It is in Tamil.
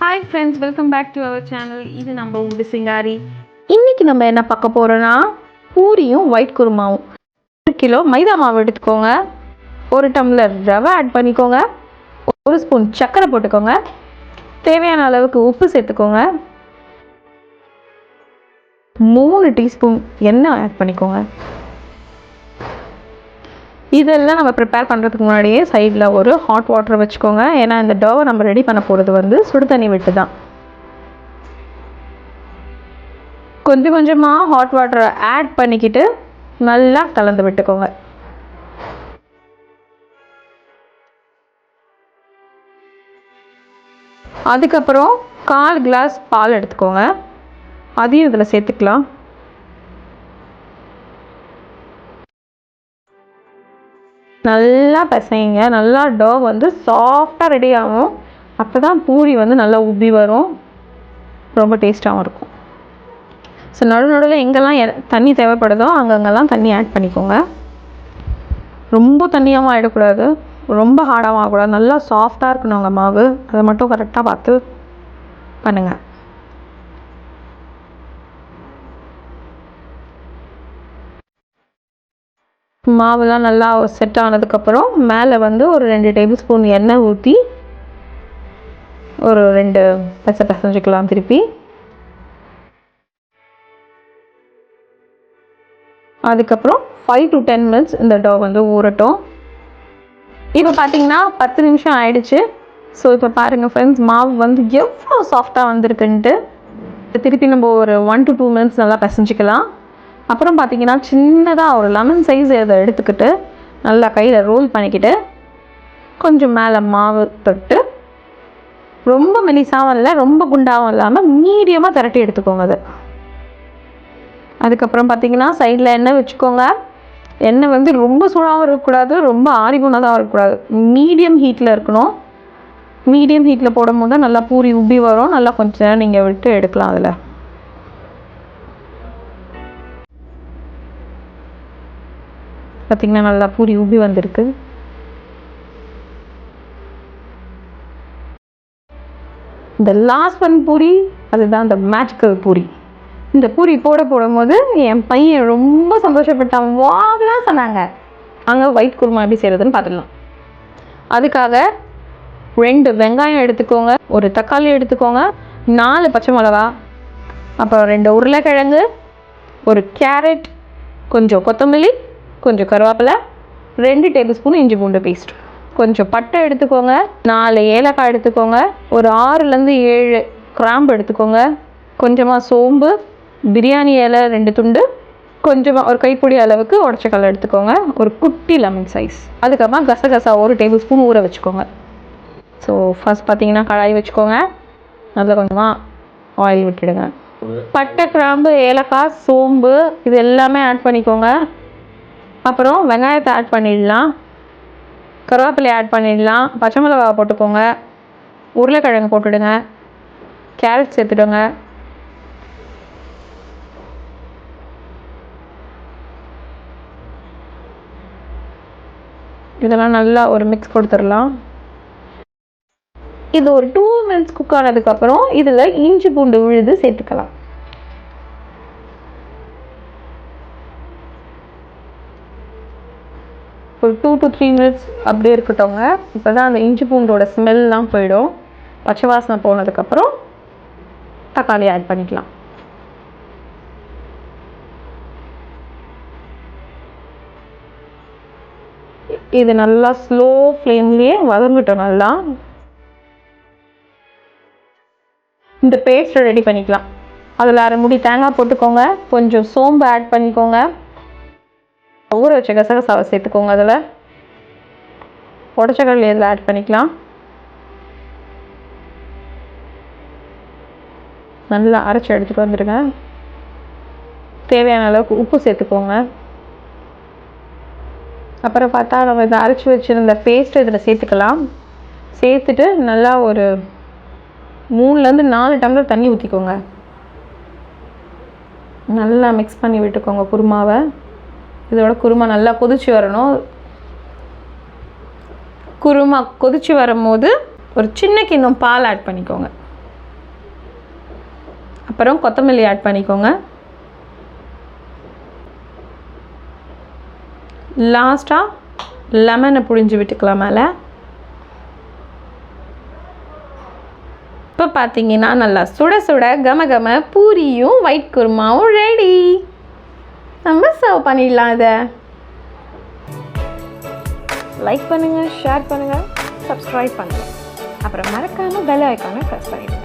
Hi friends, welcome back to our channel. இது நம்ம உண்டு சிங்காரி. இன்றைக்கி நம்ம என்ன பார்க்க போகிறோன்னா பூரியும் ஒயிட் குருமாவும். 1 கிலோ மைதா மாவு எடுத்துக்கோங்க, 1 டம்ளர் ரவை ஆட் பண்ணிக்கோங்க, 1 ஸ்பூன் சர்க்கரை போட்டுக்கோங்க, தேவையான அளவுக்கு உப்பு சேர்த்துக்கோங்க, 3 டீஸ்பூன் எண்ணெய் ஆட் பண்ணிக்கோங்க. இதெல்லாம் நம்ம ப்ரிப்பேர் பண்ணுறதுக்கு முன்னாடியே சைடில் ஒரு ஹாட் வாட்டர் வச்சுக்கோங்க. ஏன்னா இந்த டோவை நம்ம ரெடி பண்ண போகிறது சுடு தண்ணி விட்டு தான். கொஞ்சம் கொஞ்சமாக ஹாட் வாட்டரை ஆட் பண்ணிக்கிட்டு நல்லா கலந்து விட்டுக்கோங்க. அதுக்கப்புறம் 1/4 கிளாஸ் பால் எடுத்துக்கோங்க, அதையும் இதில் சேர்த்துக்கலாம். நல்லா பிசைங்க. நல்லா டோ சாஃப்டாக ரெடி ஆகும். அப்போ தான் பூரி நல்லா உப்பி வரும், ரொம்ப டேஸ்ட்டாகவும் இருக்கும். ஸோ நடுவில் எங்கெல்லாம் தண்ணி தேவைப்படுதோ அங்கங்கெல்லாம் தண்ணி ஆட் பண்ணிக்கோங்க. ரொம்ப தண்ணியாகவும் ஆகிடக்கூடாது, ரொம்ப ஹார்டாகவும் ஆகக்கூடாது. நல்லா சாஃப்டாக இருக்கணும் உங்கள் மாவு. அதை மட்டும் கரெக்டாக பார்த்து பண்ணுங்கள். மாவுலாம் நல்லா செட் ஆனதுக்கப்புறம் மேலே ஒரு 2 டேபிள் ஸ்பூன் எண்ணெய் ஊற்றி ஒரு 2 பிசைஞ்சிக்கலாம் திருப்பி. அதுக்கப்புறம் 5 to 10 மினிட்ஸ் இந்த டோ ஊறட்டும். இப்போ பார்த்தீங்கன்னா 10 நிமிஷம் ஆயிடுச்சு. ஸோ இப்போ பாருங்கள் ஃப்ரெண்ட்ஸ், மாவு எவ்வளோ சாஃப்டாக வந்திருக்குன்ட்டு. திருப்பி நம்ம ஒரு 1 to 2 மினிட்ஸ் நல்லா பிசைஞ்சிக்கலாம். அப்புறம் பார்த்தீங்கன்னா சின்னதாக ஒரு லெமன் சைஸ் இதை எடுத்துக்கிட்டு நல்லா கையில் ரோல் பண்ணிக்கிட்டு கொஞ்சம் மேலே மாவு தொட்டு, ரொம்ப மெலிசாகவும் இல்லை ரொம்ப குண்டாகவும் இல்லாமல் மீடியமாக திரட்டி எடுத்துக்கோங்க. அதுக்கப்புறம் பார்த்தீங்கன்னா சைடில் எண்ணெய் வச்சுக்கோங்க. எண்ணெய் ரொம்ப சூடாகவும் இருக்கக்கூடாது, ரொம்ப ஆறி போனதாக இருக்கக்கூடாது, மீடியம் ஹீட்டில் இருக்கணும். மீடியம் ஹீட்டில் போடும் போது தான் நல்லா பூரி உப்பி வரும். நல்லா கொஞ்சம் நேரம் நீங்கள் விட்டு எடுக்கலாம். அதில் பார்த்திங்கன்னா நல்லா பூரி உப்பி வந்திருக்கு. இந்த லாஸ்ட் ஒன் பூரி, அதுதான் இந்த மேஜிக்கல் பூரி. இந்த பூரி போடும்போது என் பையன் ரொம்ப சந்தோஷப்பட்டான், வாவெலாம் சொன்னாங்க. அங்கே ஒயிட் குருமா எப்படி செய்கிறதுன்னு பார்த்துடலாம். அதுக்காக 2 வெங்காயம் எடுத்துக்கோங்க, 1 தக்காளி எடுத்துக்கோங்க, 4 பச்சை மிளகா, அப்புறம் 2 உருளைக்கிழங்கு, 1 கேரட், கொஞ்சம் கொத்தமல்லி, கொஞ்சம் கருவேப்பிலை, 2 டேபிள் ஸ்பூன் இஞ்சி பூண்டு பேஸ்ட், கொஞ்சம் பட்டை எடுத்துக்கோங்க, 4 ஏலக்காய் எடுத்துக்கோங்க, ஒரு 6லேருந்து 7 கிராம்பு எடுத்துக்கோங்க, கொஞ்சமாக சோம்பு, பிரியாணி இலை 2 துண்டு, கொஞ்சமாக ஒரு கைப்பிடி அளவுக்கு உடச்சக்கல்லை எடுத்துக்கோங்க, ஒரு குட்டி லெமன் சைஸ். அதுக்கப்புறம் கசகசா 1 டேபிள் ஸ்பூன் ஊற வச்சுக்கோங்க. ஸோ ஃபஸ்ட் பார்த்தீங்கன்னா கடாய் வச்சுக்கோங்க, அதில் கொஞ்சமாக ஆயில் விட்டுடுங்க. பட்டை, கிராம்பு, ஏலக்காய், சோம்பு இது எல்லாமே ஆட் பண்ணிக்கோங்க. அப்புறம் வெங்காயத்தை ஆட் பண்ணிடலாம், கருவேப்பிலை ஆட் பண்ணிடலாம், பச்சை மிளகா போட்டுக்கோங்க, உருளைக்கிழங்கு போட்டுடுங்க, கேரட் சேர்த்துடுங்க. இதெல்லாம் நல்லா ஒரு மிக்ஸ் கொடுத்துடலாம். இது ஒரு 2 மினிட்ஸ் குக் ஆனதுக்கப்புறம் இதில் இஞ்சி பூண்டு விழுது சேர்த்துக்கலாம். ஒரு 2 to 3 மினிட்ஸ் அப்படியே இருக்கட்டோங்க. இப்போ தான் அந்த இஞ்சி பூண்டோட ஸ்மெல்லாம் போயிடும். பச்சை வாசனை போனதுக்கப்புறம் தக்காளி ஆட் பண்ணிக்கலாம். இது நல்லா ஸ்லோ ஃப்ளேம்லேயே வதங்கட்டும். நல்லா இந்த பேஸ்ட்டை ரெடி பண்ணிக்கலாம். அதில் 1/2 மூடி தேங்காய் போட்டுக்கோங்க, கொஞ்சம் சோம்பு ஆட் பண்ணிக்கோங்க, ஊற வச்ச கசகசாவை சேர்த்துக்கோங்க, அதில் உடச்சக்கடலை இதில் ஆட் பண்ணிக்கலாம். நல்லா அரைச்சி எடுத்துகிட்டு வந்துடுங்க. தேவையான அளவுக்கு உப்பு சேர்த்துக்கோங்க. அப்புறம் பார்த்தா நம்ம இதை அரைச்சி வச்சுருந்த பேஸ்ட்டு இதில் சேர்த்துக்கலாம். சேர்த்துட்டு நல்லா ஒரு 3லேருந்து 4 டம்ளர் தண்ணி ஊற்றிக்கோங்க. நல்லா மிக்ஸ் பண்ணி விட்டுக்கோங்க குருமாவை. இதோட குருமா நல்லா கொதிச்சு வரணும். குருமா கொதிச்சு வரும்போது ஒரு சின்ன கிண்ணம் பால் ஆட் பண்ணிக்கோங்க. அப்புறம் கொத்தமல்லி ஆட் பண்ணிக்கோங்க. லாஸ்ட்டாக லெமனை புழிஞ்சு விட்டுக்கலாம் மேலே. இப்போ பார்த்தீங்கன்னா நல்லா சுட சுட கம கம பூரியும் ஒயிட் குருமாவும் ரெடி. நம்ம சர்வ் பண்ணிடலாம். இதை லைக் பண்ணுங்கள், ஷேர் பண்ணுங்கள், சப்ஸ்கிரைப் பண்ணுங்கள், அப்புறம் மறக்காமல் பெல் ஐக்கானை ப்ரெஸ் பண்ணிடுங்க.